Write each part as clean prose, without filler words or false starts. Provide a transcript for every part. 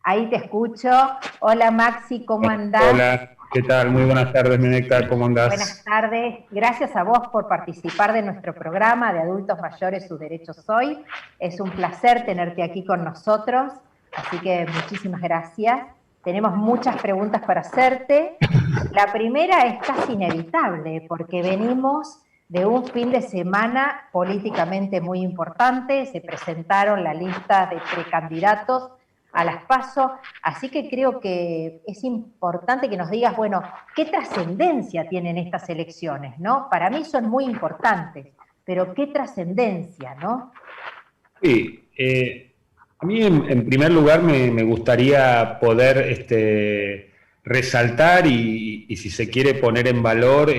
Ahí te escucho. Hola Maxi, ¿cómo andás? Hola, ¿qué tal? Muy buenas tardes, Meneca, ¿cómo Buenas andás? tardes. Gracias a vos por participar de nuestro programa de Adultos Mayores, sus derechos hoy. Es un placer tenerte aquí con nosotros, así que muchísimas gracias. Tenemos muchas preguntas para hacerte. La primera es casi inevitable, porque venimos de un fin de semana políticamente muy importante. Se presentaron la lista de precandidatos a las PASO, así que creo que es importante que nos digas, bueno, ¿qué trascendencia tienen estas elecciones, no? Para mí son muy importantes, pero ¿qué trascendencia, no? Sí, a mí en primer lugar me gustaría poder resaltar y si se quiere poner en valor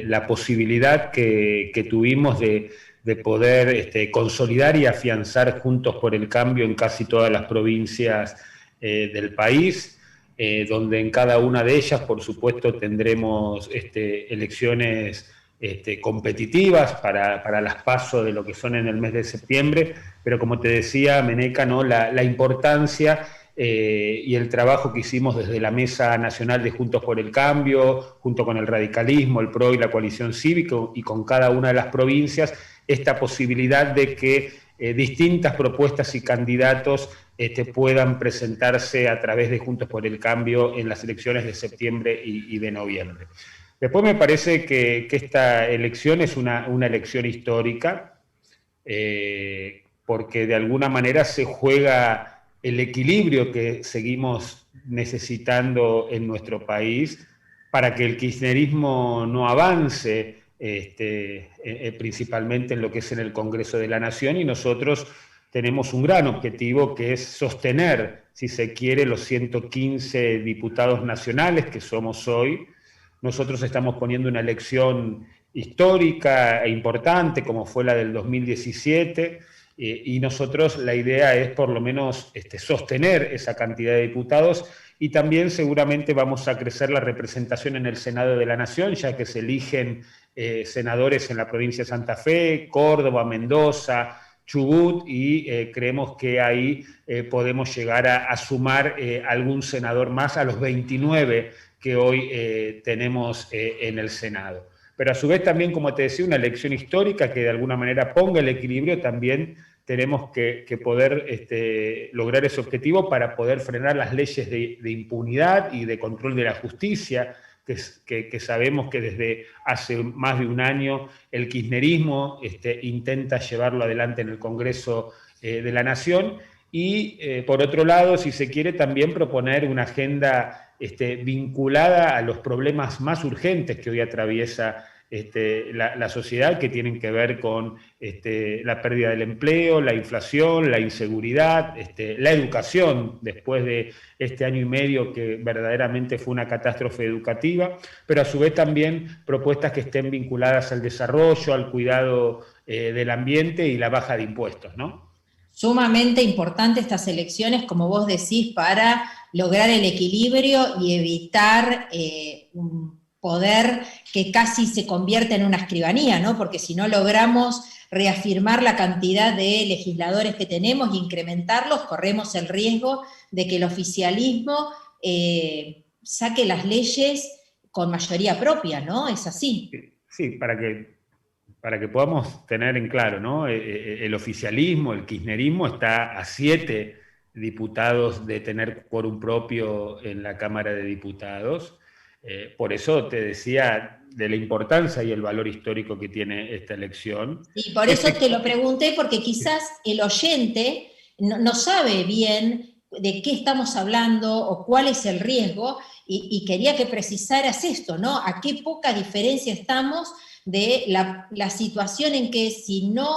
la posibilidad que tuvimos de poder consolidar y afianzar Juntos por el Cambio en casi todas las provincias del país, donde en cada una de ellas, por supuesto, tendremos elecciones competitivas para las PASO de lo que son en el mes de septiembre, pero como te decía, Meneca, ¿no? La importancia y el trabajo que hicimos desde la Mesa Nacional de Juntos por el Cambio, junto con el radicalismo, el PRO y la coalición cívica, y con cada una de las provincias, esta posibilidad de que distintas propuestas y candidatos puedan presentarse a través de Juntos por el Cambio en las elecciones de septiembre y de noviembre. Después me parece que esta elección es una elección histórica, porque de alguna manera se juega el equilibrio que seguimos necesitando en nuestro país para que el kirchnerismo no avance, principalmente en lo que es en el Congreso de la Nación, y nosotros tenemos un gran objetivo que es sostener, si se quiere, los 115 diputados nacionales que somos hoy. Nosotros estamos poniendo una elección histórica e importante como fue la del 2017, y nosotros la idea es por lo menos sostener esa cantidad de diputados, y también seguramente vamos a crecer la representación en el Senado de la Nación, ya que se eligen senadores en la provincia de Santa Fe, Córdoba, Mendoza, Chubut, y creemos que ahí podemos llegar a sumar algún senador más a los 29 que hoy tenemos en el Senado. Pero a su vez también, como te decía, una elección histórica que de alguna manera ponga el equilibrio. También tenemos que poder lograr ese objetivo para poder frenar las leyes de impunidad y de control de la justicia, que sabemos que desde hace más de un año el kirchnerismo intenta llevarlo adelante en el Congreso de la Nación. Y por otro lado, si se quiere, también proponer una agenda vinculada a los problemas más urgentes que hoy atraviesa la sociedad, que tienen que ver con la pérdida del empleo, la inflación, la inseguridad, la educación, después de este año y medio que verdaderamente fue una catástrofe educativa, pero a su vez también propuestas que estén vinculadas al desarrollo, al cuidado del ambiente y la baja de impuestos, ¿no? Sumamente importante estas elecciones, como vos decís, para lograr el equilibrio y evitar un poder que casi se convierte en una escribanía, ¿no? Porque si no logramos reafirmar la cantidad de legisladores que tenemos e incrementarlos, corremos el riesgo de que el oficialismo saque las leyes con mayoría propia, ¿no? Es así. Sí, para que podamos tener en claro, ¿no? El oficialismo, el kirchnerismo está a 7 diputados de tener quórum propio en la Cámara de Diputados. Por eso te decía de la importancia y el valor histórico que tiene esta elección. Y por eso te lo pregunté, porque quizás el oyente no sabe bien de qué estamos hablando o cuál es el riesgo, y quería que precisaras esto, ¿no? A qué poca diferencia estamos de la situación en que si no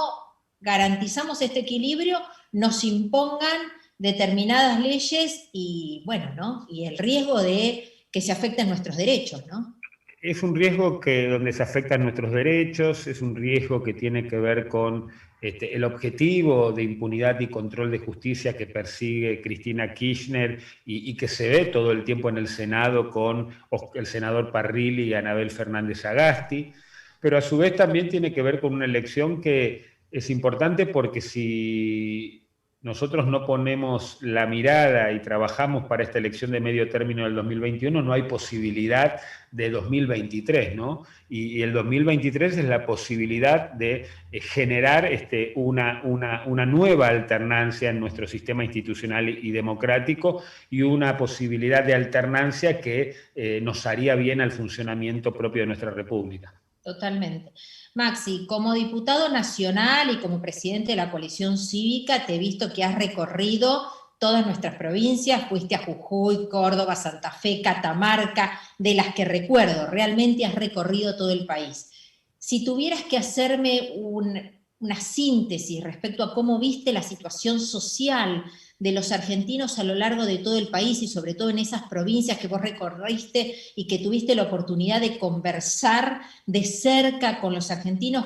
garantizamos este equilibrio, nos impongan determinadas leyes y, bueno, ¿no? Y el riesgo de que se afecten nuestros derechos, ¿no? Es un riesgo donde se afectan nuestros derechos, es un riesgo que tiene que ver con el objetivo de impunidad y control de justicia que persigue Cristina Kirchner, y que se ve todo el tiempo en el Senado con el senador Parrilli y Anabel Fernández Sagasti, pero a su vez también tiene que ver con una elección que es importante porque si nosotros no ponemos la mirada y trabajamos para esta elección de medio término del 2021, no hay posibilidad de 2023, ¿no? Y el 2023 es la posibilidad de generar una nueva alternancia en nuestro sistema institucional y democrático, y una posibilidad de alternancia que nos haría bien al funcionamiento propio de nuestra República. Totalmente. Maxi, como diputado nacional y como presidente de la coalición cívica, te he visto que has recorrido todas nuestras provincias, fuiste a Jujuy, Córdoba, Santa Fe, Catamarca, de las que recuerdo, realmente has recorrido todo el país. Si tuvieras que hacerme una síntesis respecto a cómo viste la situación social de los argentinos a lo largo de todo el país y sobre todo en esas provincias que vos recorriste y que tuviste la oportunidad de conversar de cerca con los argentinos,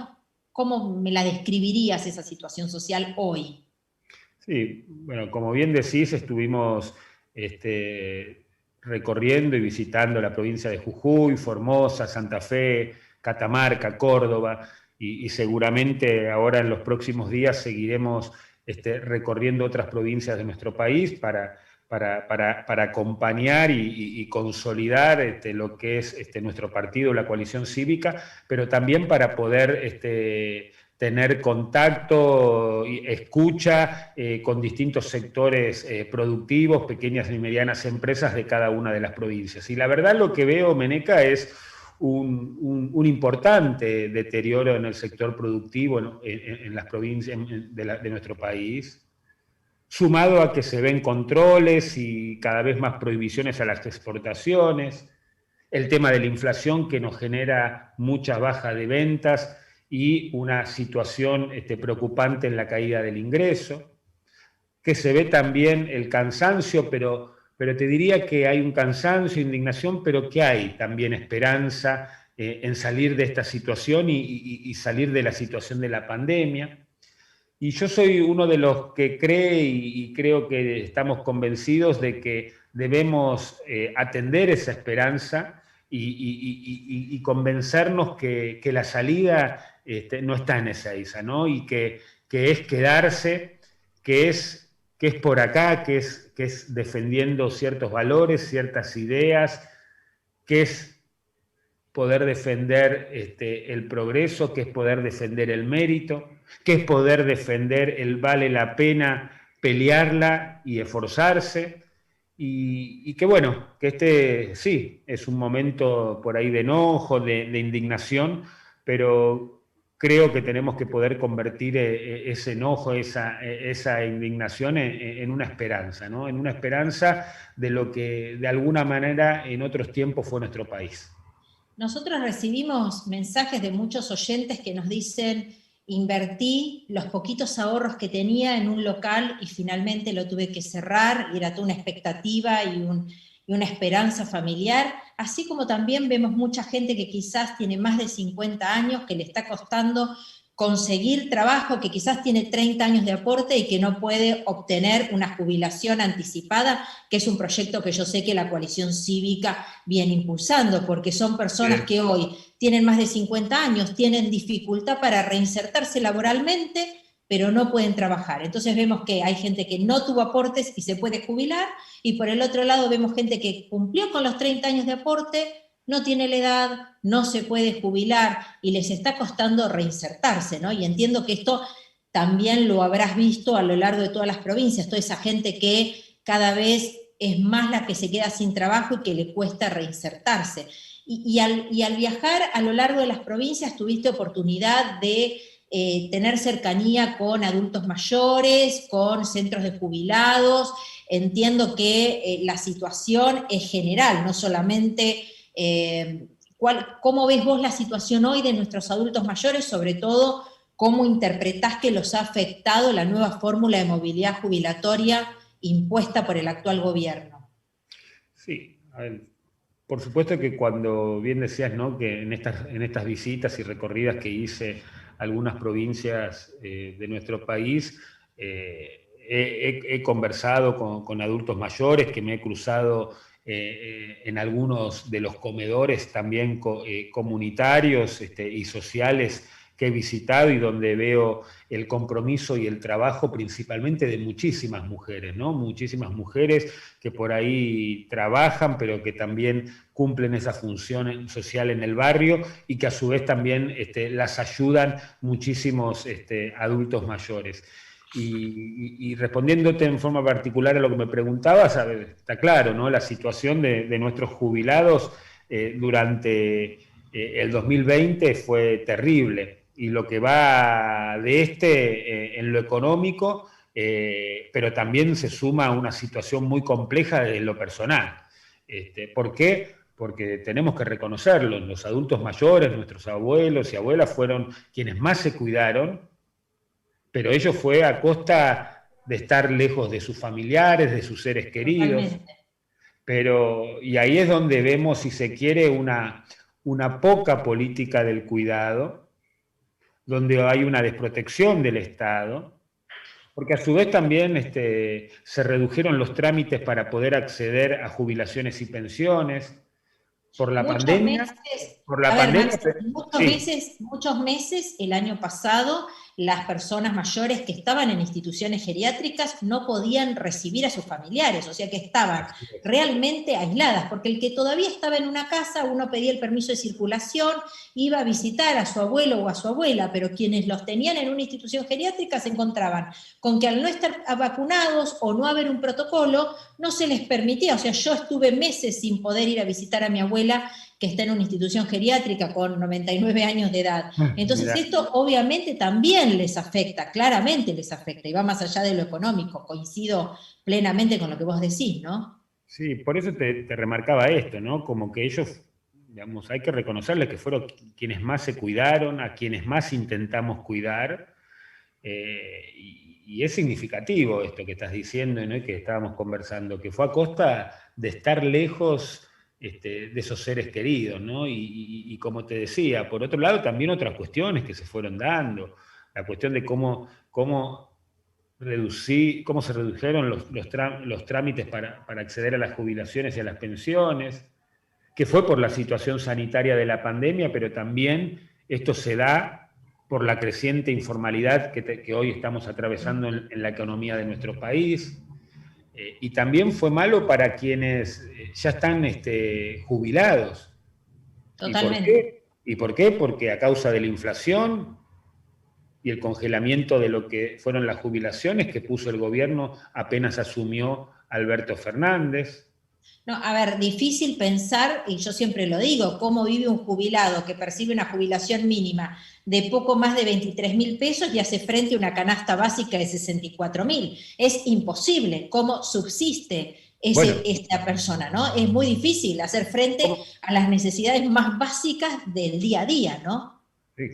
¿cómo me la describirías esa situación social hoy? Sí, bueno, como bien decís, estuvimos recorriendo y visitando la provincia de Jujuy, Formosa, Santa Fe, Catamarca, Córdoba, y seguramente ahora en los próximos días seguiremos recorriendo otras provincias de nuestro país para acompañar y consolidar lo que es nuestro partido, la coalición cívica, pero también para poder tener contacto y escucha con distintos sectores productivos, pequeñas y medianas empresas de cada una de las provincias. Y la verdad lo que veo, Meneca, es un importante deterioro en el sector productivo en las provincias de nuestro país, sumado a que se ven controles y cada vez más prohibiciones a las exportaciones, el tema de la inflación que nos genera mucha baja de ventas y una situación preocupante en la caída del ingreso, que se ve también el cansancio, pero te diría que hay un cansancio, indignación, pero que hay también esperanza en salir de esta situación y salir de la situación de la pandemia. Y yo soy uno de los que cree y creo que estamos convencidos de que debemos atender esa esperanza y convencernos que la salida no está en esa, ¿no? Y que es quedarse, que es por acá, que es defendiendo ciertos valores, ciertas ideas, que es poder defender el progreso, que es poder defender el mérito, que es poder defender el vale la pena pelearla y esforzarse, y que bueno, que sí, es un momento por ahí de enojo, de indignación, pero creo que tenemos que poder convertir ese enojo, esa indignación en una esperanza, ¿no? En una esperanza de lo que de alguna manera en otros tiempos fue nuestro país. Nosotros recibimos mensajes de muchos oyentes que nos dicen: invertí los poquitos ahorros que tenía en un local y finalmente lo tuve que cerrar, y era toda una expectativa y una esperanza familiar, así como también vemos mucha gente que quizás tiene más de 50 años, que le está costando conseguir trabajo, que quizás tiene 30 años de aporte y que no puede obtener una jubilación anticipada, que es un proyecto que yo sé que la coalición cívica viene impulsando, porque son personas que hoy tienen más de 50 años, tienen dificultad para reinsertarse laboralmente, pero no pueden trabajar. Entonces vemos que hay gente que no tuvo aportes y se puede jubilar, y por el otro lado vemos gente que cumplió con los 30 años de aporte, no tiene la edad, no se puede jubilar y les está costando reinsertarse, ¿no? Y entiendo que esto también lo habrás visto a lo largo de todas las provincias, toda esa gente que cada vez es más la que se queda sin trabajo y que le cuesta reinsertarse. Y al viajar a lo largo de las provincias tuviste oportunidad de tener cercanía con adultos mayores, con centros de jubilados. Entiendo que la situación es general, no solamente... ¿Cómo ves vos la situación hoy de nuestros adultos mayores? Sobre todo, ¿cómo interpretás que los ha afectado la nueva fórmula de movilidad jubilatoria impuesta por el actual gobierno? Sí, a ver, por supuesto que cuando bien decías, ¿no?, que en estas visitas y recorridas que hice a algunas provincias de nuestro país, he conversado con adultos mayores, que me he cruzado en algunos de los comedores también comunitarios y sociales he visitado y donde veo el compromiso y el trabajo principalmente de muchísimas mujeres, ¿no? Muchísimas mujeres que por ahí trabajan, pero que también cumplen esa función social en el barrio y que a su vez también las ayudan muchísimos adultos mayores. Y respondiéndote en forma particular a lo que me preguntabas, está claro, ¿no? La situación de nuestros jubilados durante el 2020 fue terrible, y lo que va de en lo económico, pero también se suma a una situación muy compleja en lo personal. ¿Por qué? Porque tenemos que reconocerlo, los adultos mayores, nuestros abuelos y abuelas fueron quienes más se cuidaron, pero ello fue a costa de estar lejos de sus familiares, de sus seres queridos. Totalmente. Y ahí es donde vemos, si se quiere, una poca política del cuidado, donde hay una desprotección del Estado, porque a su vez también se redujeron los trámites para poder acceder a jubilaciones y pensiones por la pandemia. Muchos meses el año pasado las personas mayores que estaban en instituciones geriátricas no podían recibir a sus familiares, o sea que estaban realmente aisladas, porque el que todavía estaba en una casa, uno pedía el permiso de circulación, iba a visitar a su abuelo o a su abuela, pero quienes los tenían en una institución geriátrica se encontraban con que al no estar vacunados o no haber un protocolo, no se les permitía. O sea, yo estuve meses sin poder ir a visitar a mi abuela, que está en una institución geriátrica con 99 años de edad. Entonces esto obviamente también les afecta, claramente les afecta, y va más allá de lo económico. Coincido plenamente con lo que vos decís, ¿no? Sí, por eso te remarcaba esto, ¿no? Como que ellos, digamos, hay que reconocerles que fueron quienes más se cuidaron, a quienes más intentamos cuidar, y es significativo esto que estás diciendo, ¿no? Y que estábamos conversando, que fue a costa de estar lejos de esos seres queridos, ¿no? Y como te decía, por otro lado también otras cuestiones que se fueron dando, la cuestión de cómo se redujeron los trámites para acceder a las jubilaciones y a las pensiones, que fue por la situación sanitaria de la pandemia, pero también esto se da por la creciente informalidad que hoy estamos atravesando en la economía de nuestro país. Y también fue malo para quienes ya están jubilados. Totalmente. ¿Y por qué? Porque a causa de la inflación y el congelamiento de lo que fueron las jubilaciones que puso el gobierno apenas asumió Alberto Fernández. No, a ver, difícil pensar, y yo siempre lo digo, cómo vive un jubilado que percibe una jubilación mínima de poco más de 23.000 pesos y hace frente a una canasta básica de 64.000. Es imposible cómo subsiste esta persona, ¿no? Es muy difícil hacer frente a las necesidades más básicas del día a día, ¿no?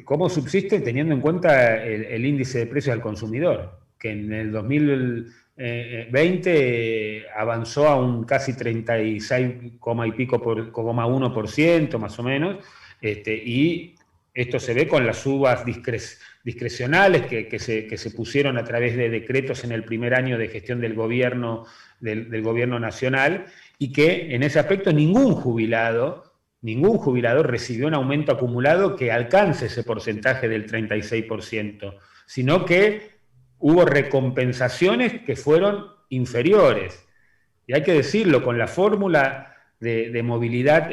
¿Cómo subsiste teniendo en cuenta el índice de precios al consumidor? Que en el 2020 avanzó a un casi 36,1% más o menos, y esto se ve con las subas discrecionales que se pusieron a través de decretos en el primer año de gestión del gobierno nacional, y que en ese aspecto ningún jubilado recibió un aumento acumulado que alcance ese porcentaje del 36%, sino que hubo recompensaciones que fueron inferiores. Y hay que decirlo, con la fórmula de movilidad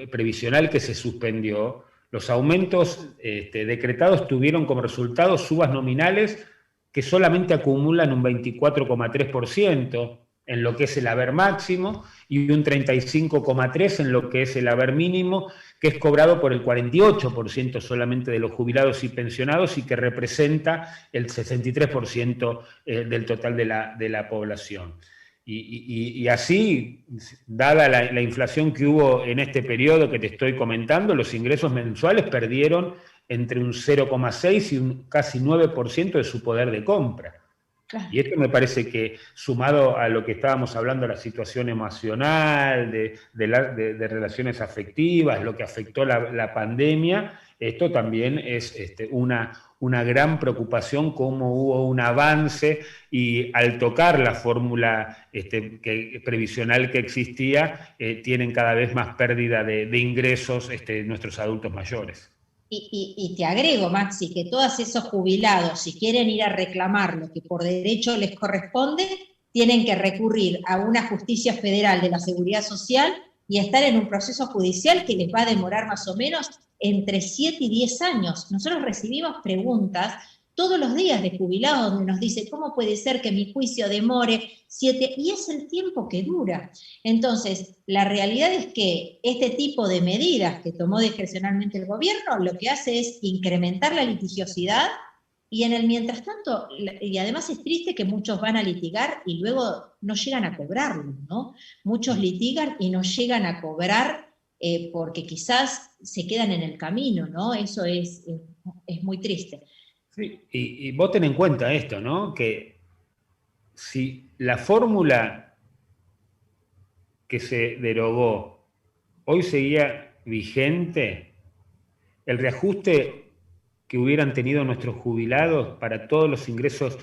previsional que se suspendió, los aumentos decretados tuvieron como resultado subas nominales que solamente acumulan un 24,3% en lo que es el haber máximo y un 35,3% en lo que es el haber mínimo, que es cobrado por el 48% solamente de los jubilados y pensionados y que representa el 63% del total de la población. Y así, dada la inflación que hubo en este periodo que te estoy comentando, los ingresos mensuales perdieron entre un 0,6 y un casi 9% de su poder de compra. Claro. Y esto me parece que, sumado a lo que estábamos hablando, la situación emocional, de relaciones afectivas, lo que afectó la pandemia, esto también es una gran preocupación, cómo hubo un avance y al tocar la fórmula previsional que existía, tienen cada vez más pérdida de ingresos nuestros adultos mayores. Y te agrego, Maxi, que todos esos jubilados, si quieren ir a reclamar lo que por derecho les corresponde, tienen que recurrir a una justicia federal de la Seguridad Social y estar en un proceso judicial que les va a demorar más o menos entre 7 y 10 años. Nosotros recibimos preguntas todos los días de jubilados donde nos dice, ¿cómo puede ser que mi juicio demore 7? Y es el tiempo que dura. Entonces, la realidad es que este tipo de medidas que tomó discrecionalmente el gobierno, lo que hace es incrementar la litigiosidad y en el mientras tanto, y además es triste que muchos van a litigar y luego no llegan a cobrarlo, ¿no? Muchos litigan y no llegan a cobrar porque quizás se quedan en el camino, ¿no? Eso es muy triste. Sí, y vos ten en cuenta esto, ¿no? Que si la fórmula que se derogó hoy seguía vigente, el reajuste que hubieran tenido nuestros jubilados para todos los ingresos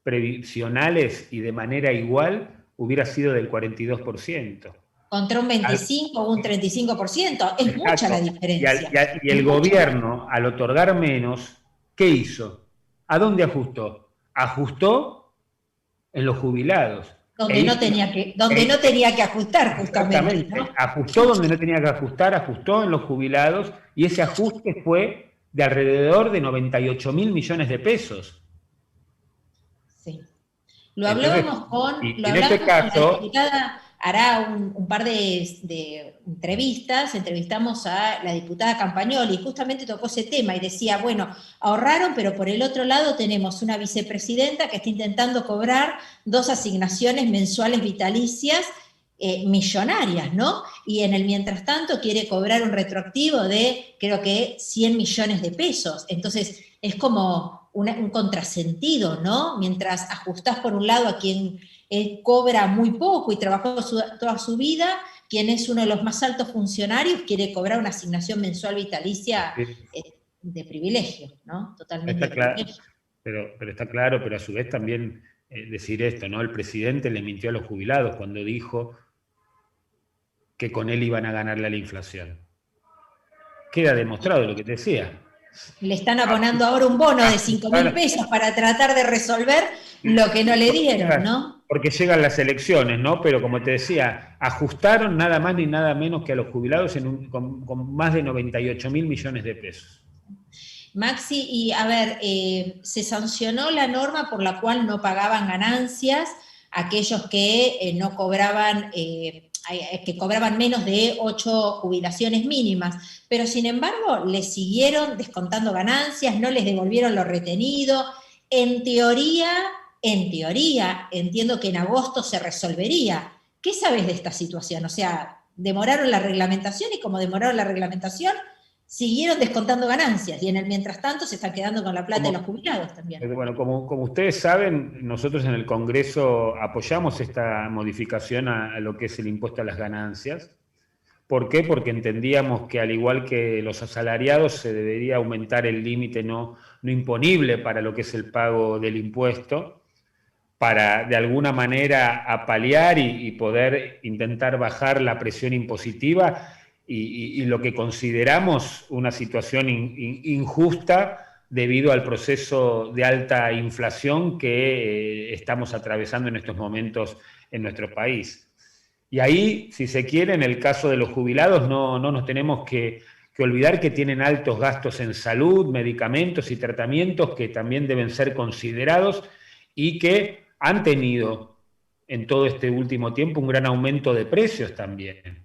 previsionales y de manera igual hubiera sido del 42%. Contra un 25 o un 35%, es Exacto. mucha la diferencia. Y el gobierno, al otorgar menos, ¿qué hizo? ¿A dónde ajustó? Ajustó en los jubilados. Donde no tenía que ajustar, justamente, ¿no? Ajustó donde no tenía que ajustar, ajustó en los jubilados, y ese ajuste fue de alrededor de 98.000 millones de pesos. Sí. Lo hablábamos con la diputada, hará un par de entrevistas, entrevistamos a la diputada Campagnoli, y justamente tocó ese tema, y decía, bueno, ahorraron, pero por el otro lado tenemos una vicepresidenta que está intentando cobrar 2 asignaciones mensuales vitalicias millonarias, ¿no? Y en el mientras tanto quiere cobrar un retroactivo de, creo que 100 millones de pesos. Entonces, es como un contrasentido, ¿no? Mientras ajustás por un lado a quien cobra muy poco y trabajó toda su vida, quien es uno de los más altos funcionarios quiere cobrar una asignación mensual vitalicia de privilegio, ¿no? Totalmente de privilegio. Pero está claro, pero a su vez también decir esto, ¿no? El presidente le mintió a los jubilados cuando dijo que con él iban a ganarle a la inflación. Queda demostrado lo que te decía. Le están abonando ahora un bono de 5.000 pesos para tratar de resolver lo que no le dieron, ¿no? Porque llegan las elecciones, ¿no? Pero como te decía, ajustaron nada más ni nada menos que a los jubilados con más de 98.000 millones de pesos. Maxi, y a ver, se sancionó la norma por la cual no pagaban ganancias aquellos que no cobraban, que cobraban menos de 8 jubilaciones mínimas, pero sin embargo les siguieron descontando ganancias, no les devolvieron lo retenido. En teoría, entiendo que en agosto se resolvería. ¿Qué sabes de esta situación? O sea, demoraron la reglamentación y como demoraron la reglamentación, siguieron descontando ganancias y en el mientras tanto se están quedando con la plata de los jubilados también. Bueno, como ustedes saben, nosotros en el Congreso apoyamos esta modificación a lo que es el impuesto a las ganancias. ¿Por qué? Porque entendíamos que al igual que los asalariados se debería aumentar el límite no imponible para lo que es el pago del impuesto, para de alguna manera apalear y poder intentar bajar la presión impositiva y lo que consideramos una situación injusta debido al proceso de alta inflación que estamos atravesando en estos momentos en nuestro país. Y ahí, si se quiere, en el caso de los jubilados, no nos tenemos que olvidar que tienen altos gastos en salud, medicamentos y tratamientos que también deben ser considerados y que han tenido en todo este último tiempo un gran aumento de precios también.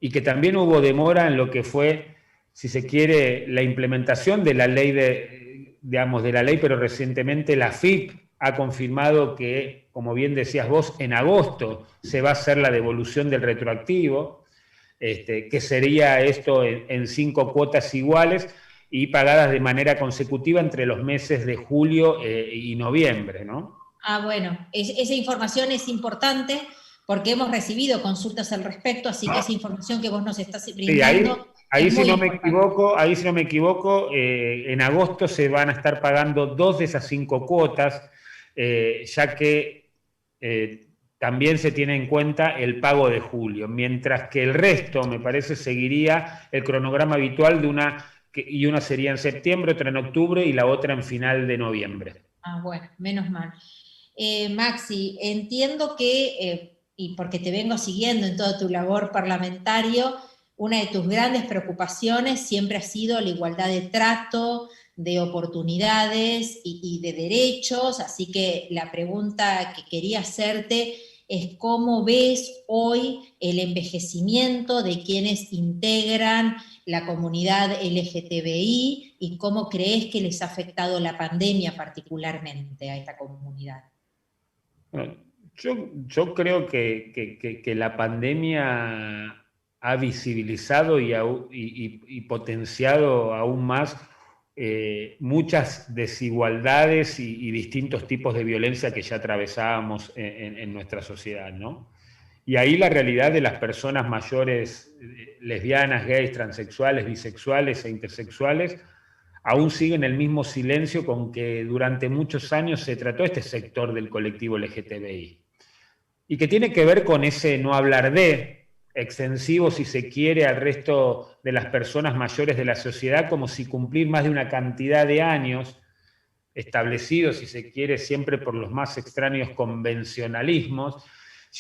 Y que también hubo demora en lo que fue, si se quiere, la implementación de la ley, pero recientemente la AFIP ha confirmado que, como bien decías vos, en agosto se va a hacer la devolución del retroactivo, que sería esto en 5 cuotas iguales y pagadas de manera consecutiva entre los meses de julio y noviembre, ¿no? Ah, bueno, esa información es importante porque hemos recibido consultas al respecto, así que esa información que vos nos estás brindando... Sí, ahí si no me equivoco, en agosto se van a estar pagando 2 de esas 5 cuotas, ya que también se tiene en cuenta el pago de julio, mientras que el resto, me parece, seguiría el cronograma habitual de una y una sería en septiembre, otra en octubre y la otra en final de noviembre. Ah, bueno, menos mal. Maxi, entiendo que, y porque te vengo siguiendo en toda tu labor parlamentario, una de tus grandes preocupaciones siempre ha sido la igualdad de trato, de oportunidades y de derechos, así que la pregunta que quería hacerte es cómo ves hoy el envejecimiento de quienes integran la comunidad LGTBI y cómo crees que les ha afectado la pandemia particularmente a esta comunidad. Bueno, yo creo que la pandemia ha visibilizado y potenciado aún más muchas desigualdades y distintos tipos de violencia que ya atravesábamos en nuestra sociedad, ¿no? Y ahí la realidad de las personas mayores, lesbianas, gays, transexuales, bisexuales e intersexuales, aún sigue en el mismo silencio con que durante muchos años se trató este sector del colectivo LGTBI. Y que tiene que ver con ese no hablar de, extensivo, si se quiere, al resto de las personas mayores de la sociedad, como si cumplir más de una cantidad de años establecidos, si se quiere, siempre por los más extraños convencionalismos,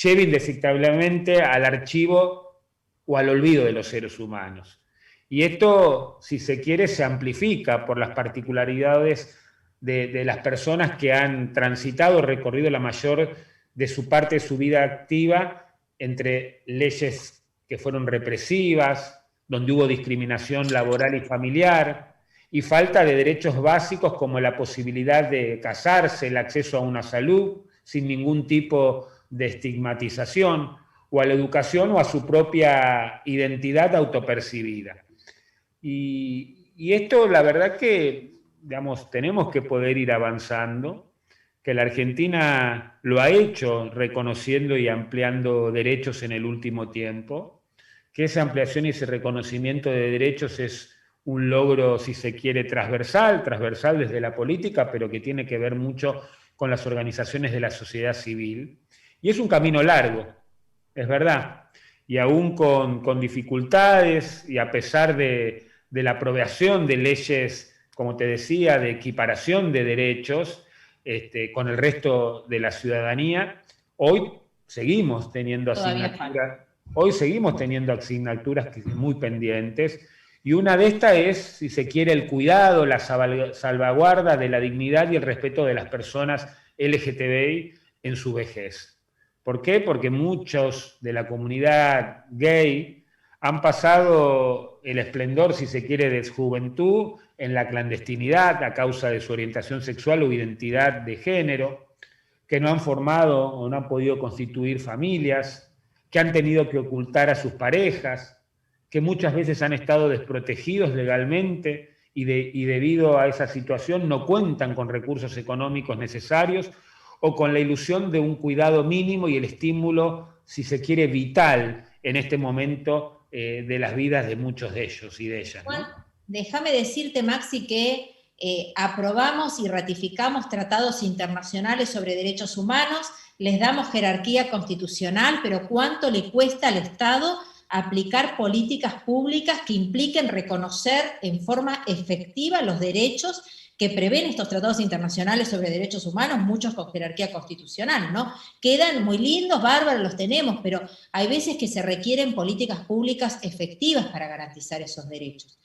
lleve indefectiblemente al archivo o al olvido de los seres humanos. Y esto, si se quiere, se amplifica por las particularidades de las personas que han transitado, recorrido la mayor de su parte de su vida activa entre leyes que fueron represivas, donde hubo discriminación laboral y familiar, y falta de derechos básicos como la posibilidad de casarse, el acceso a una salud sin ningún tipo de estigmatización, o a la educación o a su propia identidad autopercibida. Y esto, la verdad que, digamos, tenemos que poder ir avanzando, que la Argentina lo ha hecho reconociendo y ampliando derechos en el último tiempo, que esa ampliación y ese reconocimiento de derechos es un logro, si se quiere, transversal desde la política, pero que tiene que ver mucho con las organizaciones de la sociedad civil. Y es un camino largo, es verdad, y aún con dificultades y a pesar de la aprobación de leyes, como te decía, de equiparación de derechos con el resto de la ciudadanía, hoy seguimos teniendo asignaturas muy pendientes, y una de estas es, si se quiere, el cuidado, la salvaguarda de la dignidad y el respeto de las personas LGTBI en su vejez. ¿Por qué? Porque muchos de la comunidad gay han pasado el esplendor, si se quiere, de su juventud en la clandestinidad a causa de su orientación sexual o identidad de género, que no han formado o no han podido constituir familias, que han tenido que ocultar a sus parejas, que muchas veces han estado desprotegidos legalmente y debido a esa situación no cuentan con recursos económicos necesarios o con la ilusión de un cuidado mínimo y el estímulo, si se quiere, vital en este momento de las vidas de muchos de ellos y de ellas, ¿no? Juan, déjame decirte, Maxi, que aprobamos y ratificamos tratados internacionales sobre derechos humanos, les damos jerarquía constitucional, pero ¿cuánto le cuesta al Estado aplicar políticas públicas que impliquen reconocer en forma efectiva los derechos que prevén estos tratados internacionales sobre derechos humanos, muchos con jerarquía constitucional, ¿no? Quedan muy lindos, bárbaros, los tenemos, pero hay veces que se requieren políticas públicas efectivas para garantizar esos derechos.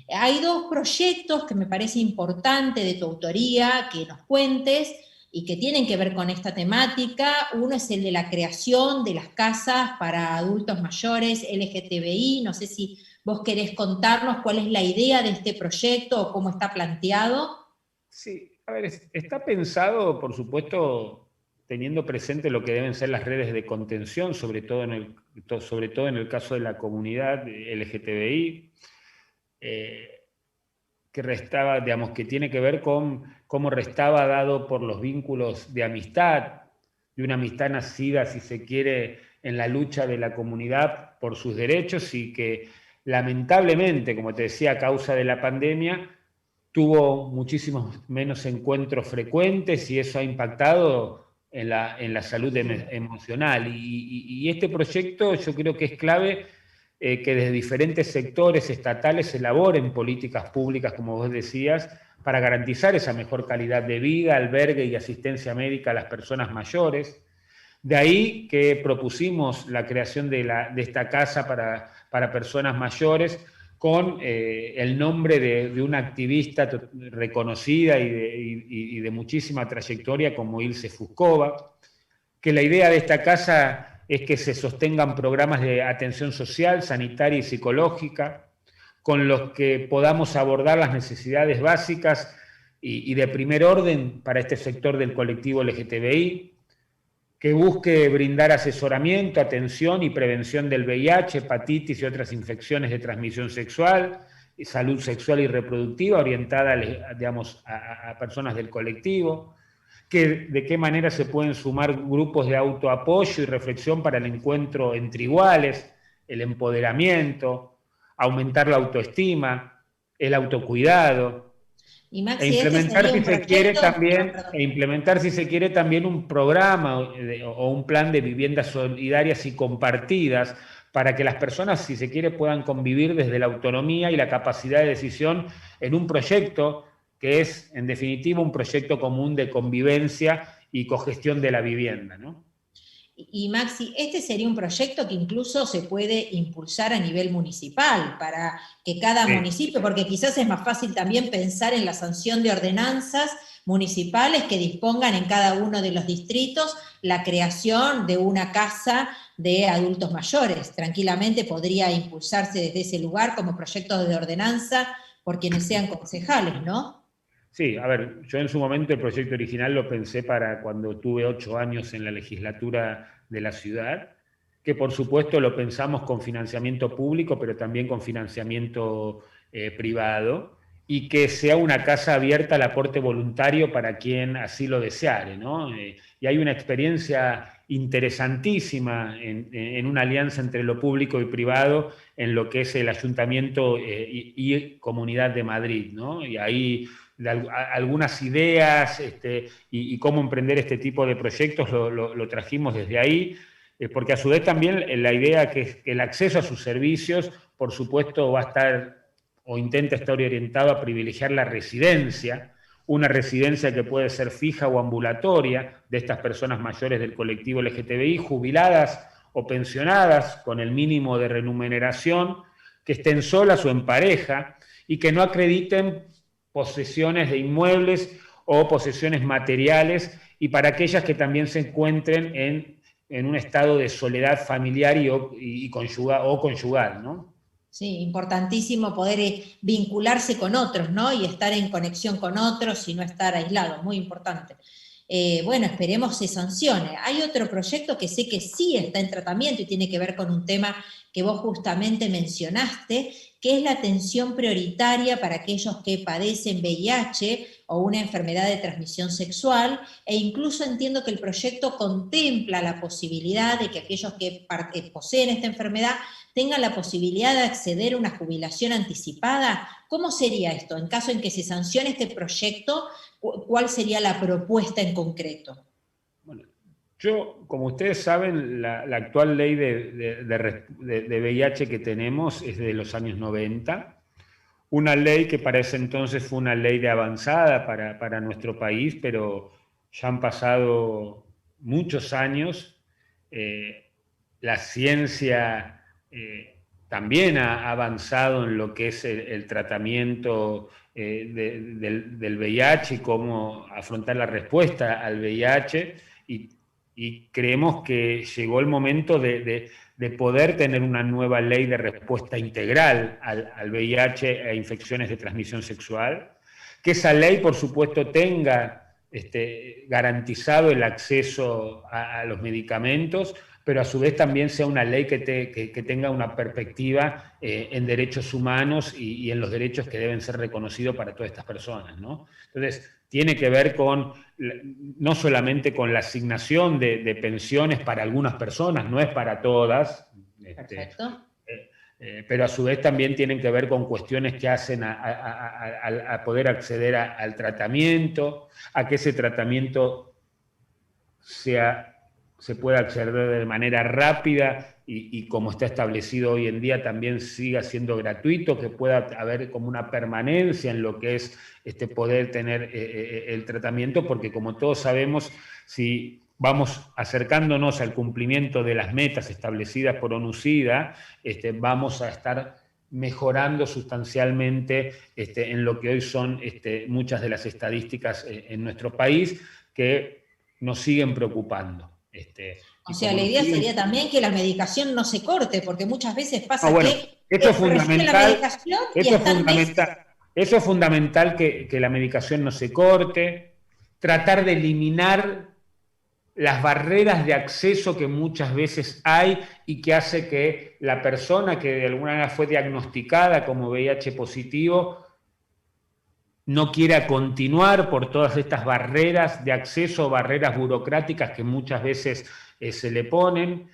Hay dos proyectos que me parece importante de tu autoría que nos cuentes y que tienen que ver con esta temática. Uno es el de la creación de las casas para adultos mayores LGTBI. No sé si vos querés contarnos cuál es la idea de este proyecto o cómo está planteado. Sí, a ver, está pensado, por supuesto, teniendo presente lo que deben ser las redes de contención, sobre todo en el caso de la comunidad LGTBI, que restaba, digamos, que tiene que ver con cómo restaba dado por los vínculos de amistad, de una amistad nacida, si se quiere, en la lucha de la comunidad por sus derechos y que lamentablemente, como te decía, a causa de la pandemia, tuvo muchísimos menos encuentros frecuentes y eso ha impactado en la salud emocional. Y este proyecto yo creo que es clave que desde diferentes sectores estatales se elaboren políticas públicas, como vos decías, para garantizar esa mejor calidad de vida, albergue y asistencia médica a las personas mayores. De ahí que propusimos la creación de esta casa para personas mayores con el nombre de una activista reconocida y de muchísima trayectoria como Ilse Fuscova, que la idea de esta casa es que se sostengan programas de atención social, sanitaria y psicológica, con los que podamos abordar las necesidades básicas y de primer orden para este sector del colectivo LGTBI, que busque brindar asesoramiento, atención y prevención del VIH, hepatitis y otras infecciones de transmisión sexual, salud sexual y reproductiva orientada, digamos, a personas del colectivo, de qué manera se pueden sumar grupos de autoapoyo y reflexión para el encuentro entre iguales, el empoderamiento, aumentar la autoestima, el autocuidado. Y Maxi, implementar, si se quiere, también un programa o un plan de viviendas solidarias y compartidas para que las personas, si se quiere, puedan convivir desde la autonomía y la capacidad de decisión en un proyecto que es, en definitiva, un proyecto común de convivencia y cogestión de la vivienda, ¿no? Y Maxi, este sería un proyecto que incluso se puede impulsar a nivel municipal, para que cada municipio, porque quizás es más fácil también pensar en la sanción de ordenanzas municipales que dispongan en cada uno de los distritos la creación de una casa de adultos mayores. Tranquilamente podría impulsarse desde ese lugar como proyectos de ordenanza por quienes sean concejales, ¿no? Sí, a ver, yo en su momento el proyecto original lo pensé para cuando tuve 8 años en la legislatura de la ciudad, que por supuesto lo pensamos con financiamiento público, pero también con financiamiento privado, y que sea una casa abierta al aporte voluntario para quien así lo deseare, ¿no? Y hay una experiencia interesantísima en una alianza entre lo público y privado en lo que es el Ayuntamiento y Comunidad de Madrid, ¿no? Y ahí algunas ideas y cómo emprender este tipo de proyectos lo trajimos desde ahí, porque a su vez también la idea que el acceso a sus servicios, por supuesto, va a estar o intenta estar orientado a privilegiar la residencia, una residencia que puede ser fija o ambulatoria de estas personas mayores del colectivo LGTBI, jubiladas o pensionadas con el mínimo de remuneración, que estén solas o en pareja y que no acrediten posesiones de inmuebles o posesiones materiales, y para aquellas que también se encuentren en un estado de soledad familiar y conyugal, ¿no? Sí, importantísimo poder vincularse con otros, ¿no? Y estar en conexión con otros y no estar aislados, muy importante. Bueno, esperemos se sancione. Hay otro proyecto que sé que sí está en tratamiento y tiene que ver con un tema que vos justamente mencionaste, que es la atención prioritaria para aquellos que padecen VIH o una enfermedad de transmisión sexual, e incluso entiendo que el proyecto contempla la posibilidad de que aquellos que poseen esta enfermedad tengan la posibilidad de acceder a una jubilación anticipada. ¿Cómo sería esto? En caso en que se sancione este proyecto, ¿cuál sería la propuesta en concreto? Bueno, yo, como ustedes saben, la actual ley de VIH que tenemos es de los años 90, una ley que para ese entonces fue una ley de avanzada para nuestro país, pero ya han pasado muchos años, la ciencia también ha avanzado en lo que es el tratamiento del VIH y cómo afrontar la respuesta al VIH, y creemos que llegó el momento de poder tener una nueva ley de respuesta integral al VIH e infecciones de transmisión sexual, que esa ley, por supuesto, tenga garantizado el acceso a los medicamentos, pero a su vez también sea una ley que tenga una perspectiva en derechos humanos y en los derechos que deben ser reconocidos para todas estas personas, ¿no? Entonces, tiene que ver no solamente con la asignación de pensiones para algunas personas, no es para todas. Perfecto. Pero a su vez también tienen que ver con cuestiones que hacen a poder acceder al tratamiento, a que ese tratamiento sea se pueda acceder de manera rápida y como está establecido hoy en día también siga siendo gratuito, que pueda haber como una permanencia en lo que es poder tener el tratamiento, porque como todos sabemos, si vamos acercándonos al cumplimiento de las metas establecidas por ONU-SIDA, vamos a estar mejorando sustancialmente en lo que hoy son muchas de las estadísticas en nuestro país que nos siguen preocupando. O sea, la idea sería también que la medicación no se corte, porque muchas veces pasa que esto es fundamental, la medicación y están eso es fundamental que la medicación no se corte, tratar de eliminar las barreras de acceso que muchas veces hay y que hace que la persona que de alguna manera fue diagnosticada como VIH positivo no quiera continuar por todas estas barreras de acceso, barreras burocráticas que muchas veces se le ponen,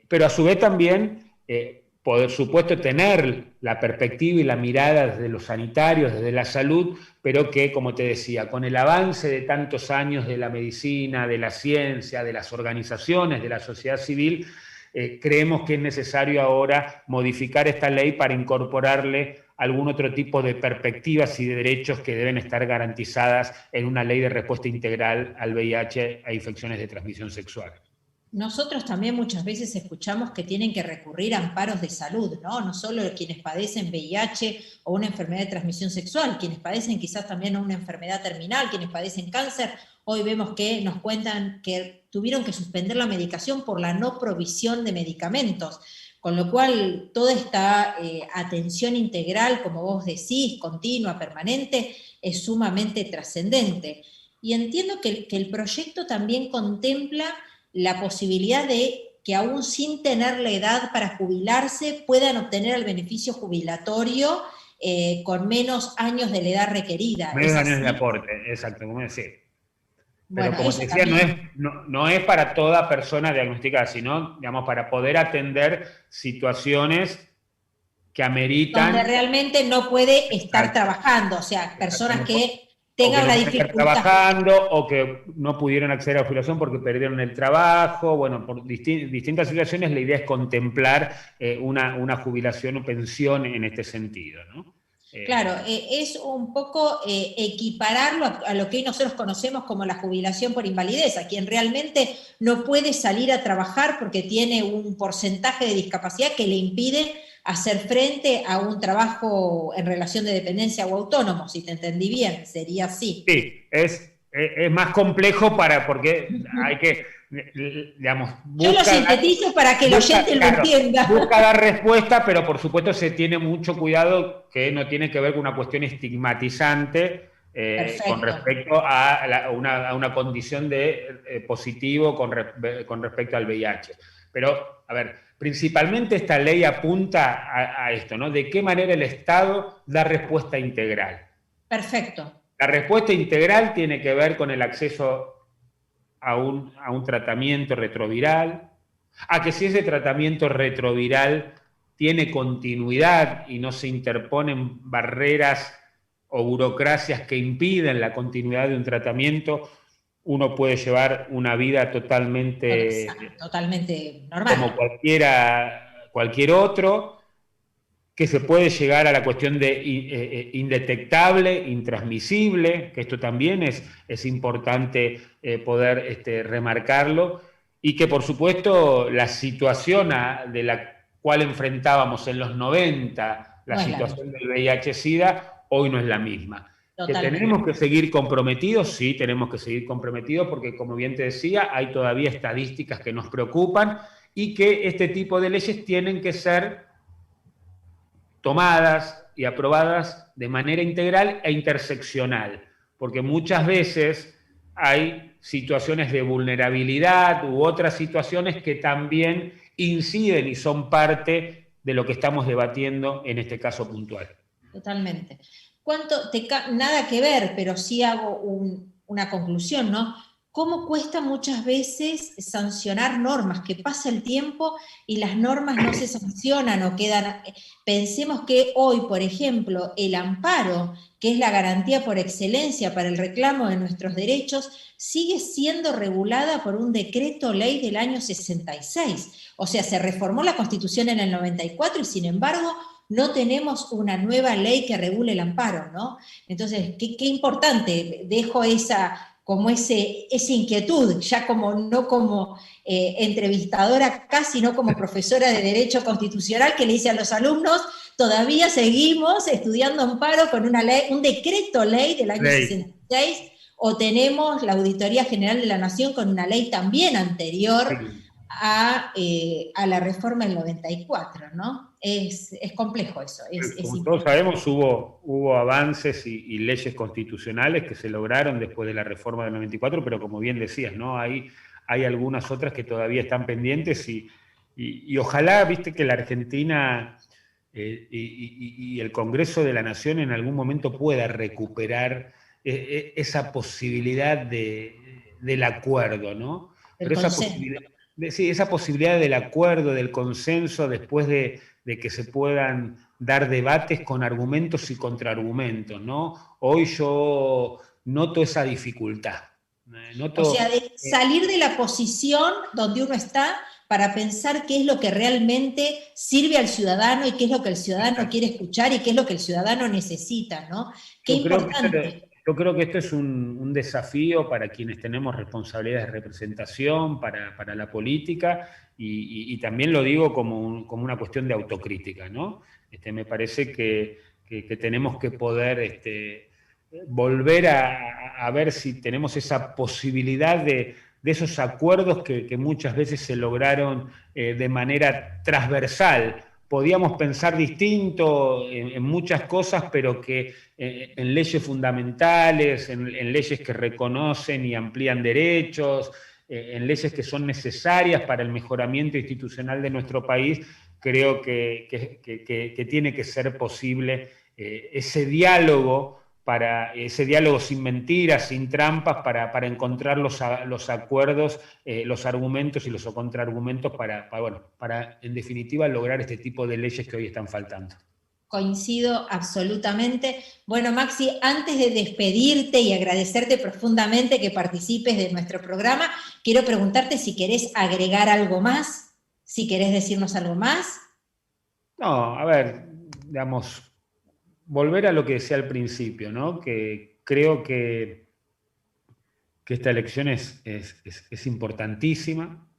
pero a su vez también, por supuesto, tener la perspectiva y la mirada desde los sanitarios, desde la salud, pero que, como te decía, con el avance de tantos años de la medicina, de la ciencia, de las organizaciones, de la sociedad civil, creemos que es necesario ahora modificar esta ley para incorporarle algún otro tipo de perspectivas y de derechos que deben estar garantizadas en una ley de respuesta integral al VIH a infecciones de transmisión sexual. Nosotros también muchas veces escuchamos que tienen que recurrir a amparos de salud, ¿no? No solo quienes padecen VIH o una enfermedad de transmisión sexual, quienes padecen quizás también una enfermedad terminal, quienes padecen cáncer. Hoy vemos que nos cuentan que tuvieron que suspender la medicación por la no provisión de medicamentos, con lo cual toda esta atención integral, como vos decís, continua, permanente, es sumamente trascendente. Y entiendo que el proyecto también contempla la posibilidad de que aún sin tener la edad para jubilarse puedan obtener el beneficio jubilatorio con menos años de la edad requerida. Menos años de aporte, exacto, como decía. Pero Bueno, como te decía, no es para toda persona diagnosticada, sino, digamos, para poder atender situaciones que ameritan... Donde realmente no puede estar trabajando, o sea, personas que tengan la dificultad. Trabajando o que no pudieron acceder a la jubilación porque perdieron el trabajo, bueno, por distintas situaciones la idea es contemplar una jubilación o pensión en este sentido, ¿no? Claro, es un poco equipararlo a lo que hoy nosotros conocemos como la jubilación por invalidez, a quien realmente no puede salir a trabajar porque tiene un porcentaje de discapacidad que le impide hacer frente a un trabajo en relación de dependencia o autónomo, si te entendí bien, sería así. Sí, es más complejo porque hay que, digamos... Yo lo sintetizo para que el oyente lo entienda. Busca dar respuesta, pero por supuesto se tiene mucho cuidado que no tiene que ver con una cuestión estigmatizante con respecto a una condición de positivo con respecto al VIH. Pero, a ver, principalmente esta ley apunta a esto, ¿no? ¿De qué manera el Estado da respuesta integral? Perfecto. La respuesta integral tiene que ver con el acceso a un tratamiento retroviral, a que si ese tratamiento retroviral tiene continuidad y no se interponen barreras o burocracias que impiden la continuidad de un tratamiento, uno puede llevar una vida totalmente normal. Como cualquier otro, que se puede llegar a la cuestión de indetectable, intransmisible, que esto también es importante poder remarcarlo, y que por supuesto la situación de la cual enfrentábamos en los 90, la situación del VIH-Sida, hoy no es la misma. Totalmente. ¿Que tenemos que seguir comprometidos? Sí, tenemos que seguir comprometidos porque, como bien te decía, hay todavía estadísticas que nos preocupan y que este tipo de leyes tienen que ser tomadas y aprobadas de manera integral e interseccional, porque muchas veces hay situaciones de vulnerabilidad u otras situaciones que también inciden y son parte de lo que estamos debatiendo en este caso puntual. Totalmente. Nada que ver, pero sí hago una conclusión, ¿no? cómo cuesta muchas veces sancionar normas, que pasa el tiempo y las normas no se sancionan o quedan. Pensemos que hoy, por ejemplo, el amparo, que es la garantía por excelencia para el reclamo de nuestros derechos, sigue siendo regulada por un decreto ley del año 66. O sea, se reformó la Constitución en el 94 y sin embargo no tenemos una nueva ley que regule el amparo, ¿no? Entonces, qué importante, dejo esa inquietud, ya no como entrevistadora acá, sino como profesora de Derecho Constitucional, que le dice a los alumnos, todavía seguimos estudiando amparo con una ley, un decreto ley del año 66, o tenemos la Auditoría General de la Nación con una ley también anterior a la reforma del 94, ¿no? Es complejo eso. Como todos sabemos, hubo avances y leyes constitucionales que se lograron después de la reforma del 94, pero como bien decías, ¿no? Hay algunas otras que todavía están pendientes y ojalá, viste, que la Argentina y el Congreso de la Nación en algún momento pueda recuperar esa posibilidad del acuerdo, ¿no? Pero esa posibilidad del acuerdo, del consenso, después de que se puedan dar debates con argumentos y contraargumentos, ¿no? Hoy yo noto esa dificultad. O sea, de salir de la posición donde uno está para pensar qué es lo que realmente sirve al ciudadano y qué es lo que el ciudadano quiere escuchar y qué es lo que el ciudadano necesita, ¿no? Qué importante. Yo creo que esto es un desafío para quienes tenemos responsabilidades de representación, para la política, y también lo digo como una cuestión de autocrítica, ¿no? Me parece que tenemos que poder volver a ver si tenemos esa posibilidad de esos acuerdos que muchas veces se lograron de manera transversal. Podíamos pensar distinto en muchas cosas, pero que en leyes fundamentales, en leyes que reconocen y amplían derechos, en leyes que son necesarias para el mejoramiento institucional de nuestro país, creo que tiene que ser posible ese diálogo sin mentiras, sin trampas, para encontrar los acuerdos, los argumentos y los contraargumentos para, en definitiva, lograr este tipo de leyes que hoy están faltando. Coincido absolutamente. Bueno, Maxi, antes de despedirte y agradecerte profundamente que participes de nuestro programa, quiero preguntarte si querés agregar algo más, si querés decirnos algo más. No, a ver, digamos, volver a lo que decía al principio, ¿no? Que creo que esta elección es importantísima,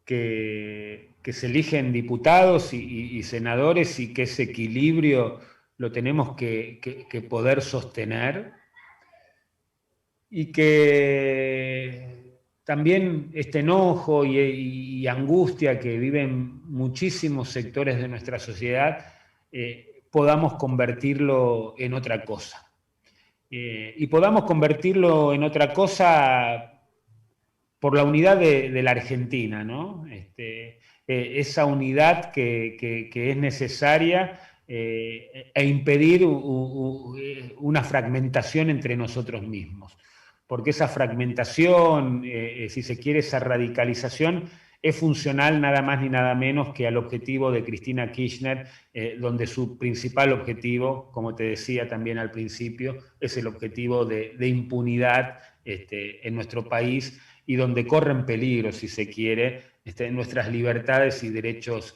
que se eligen diputados y senadores y que ese equilibrio lo tenemos que poder sostener, y que también este enojo y angustia que viven muchísimos sectores de nuestra sociedad podamos convertirlo en otra cosa. Y podamos convertirlo en otra cosa por la unidad de la Argentina, ¿no? Esa unidad que es necesaria e impedir una fragmentación entre nosotros mismos. Porque esa fragmentación, si se quiere, esa radicalización, es funcional nada más ni nada menos que al objetivo de Cristina Kirchner, donde su principal objetivo, como te decía también al principio, es el objetivo de impunidad en nuestro país, y donde corren peligro, si se quiere, nuestras libertades y derechos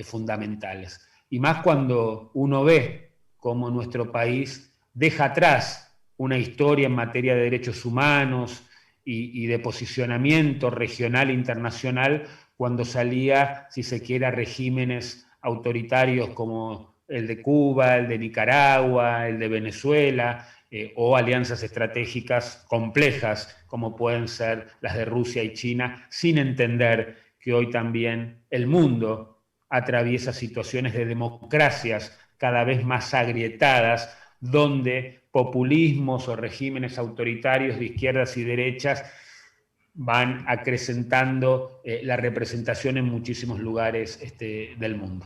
fundamentales. Y más cuando uno ve cómo nuestro país deja atrás una historia en materia de derechos humanos y de posicionamiento regional e internacional, cuando salía, si se quiere, a regímenes autoritarios como el de Cuba, el de Nicaragua, el de Venezuela, o alianzas estratégicas complejas como pueden ser las de Rusia y China, sin entender que hoy también el mundo atraviesa situaciones de democracias cada vez más agrietadas, donde populismos o regímenes autoritarios de izquierdas y derechas van acrecentando la representación en muchísimos lugares del mundo.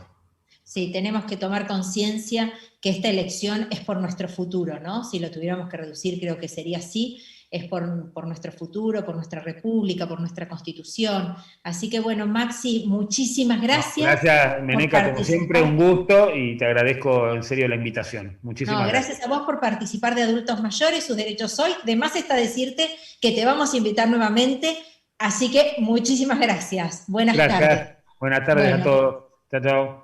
Sí, tenemos que tomar conciencia que esta elección es por nuestro futuro, ¿no? Si lo tuviéramos que reducir, creo que sería así. es por nuestro futuro, por nuestra república, por nuestra constitución. Así que bueno, Maxi, muchísimas gracias. Gracias, Meneca, como siempre, un gusto, y te agradezco en serio la invitación. Muchísimas gracias. Gracias a vos por participar de Adultos Mayores, sus derechos hoy. De más está decirte que te vamos a invitar nuevamente, así que muchísimas gracias. Buenas tardes. Buenas tardes a todos. Chao, chao.